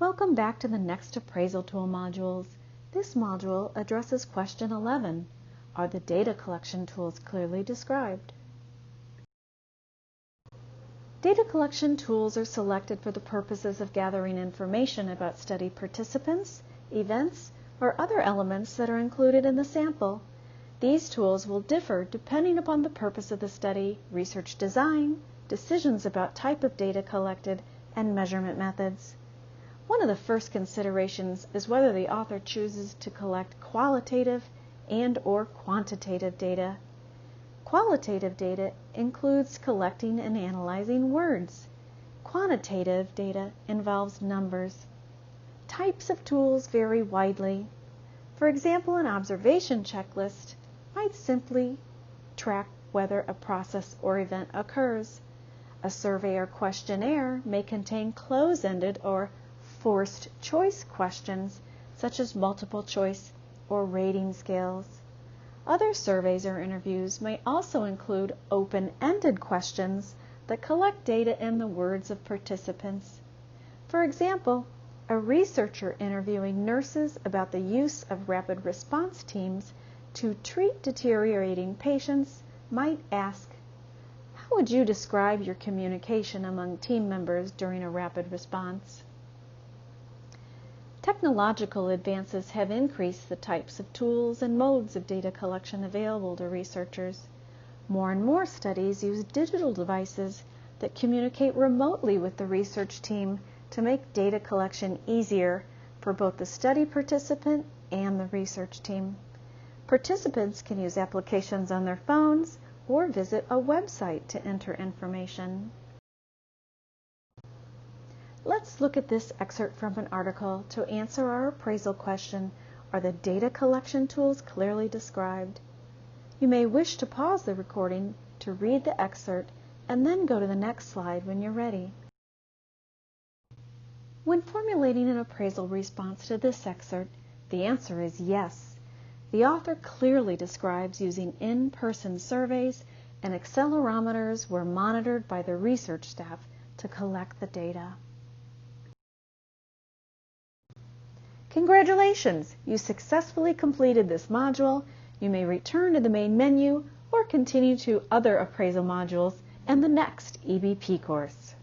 Welcome back to the NExT Appraisal Tool modules. This module addresses question 11. Are the data collection tools clearly described? Data collection tools are selected for the purposes of gathering information about study participants, events, or other elements that are included in the sample. These tools will differ depending upon the purpose of the study, research design, decisions about type of data collected, and measurement methods. One of the first considerations is whether the author chooses to collect qualitative and/or quantitative data. Qualitative data includes collecting and analyzing words. Quantitative data involves numbers. Types of tools vary widely. For example, an observation checklist might simply track whether a process or event occurs. A survey or questionnaire may contain close-ended or forced choice questions, such as multiple choice or rating scales. Other surveys or interviews may also include open-ended questions that collect data in the words of participants. For example, a researcher interviewing nurses about the use of rapid response teams to treat deteriorating patients might ask, "How would you describe your communication among team members during a rapid response?" Technological advances have increased the types of tools and modes of data collection available to researchers. More and more studies use digital devices that communicate remotely with the research team to make data collection easier for both the study participant and the research team. Participants can use applications on their phones or visit a website to enter information. Let's look at this excerpt from an article to answer our appraisal question, are the data collection tools clearly described? You may wish to pause the recording to read the excerpt and then go to the next slide when you're ready. When formulating an appraisal response to this excerpt, the answer is yes. The author clearly describes using in-person surveys and accelerometers were monitored by the research staff to collect the data. Congratulations! You successfully completed this module. You may return to the main menu or continue to other appraisal modules and the NExT EBP course.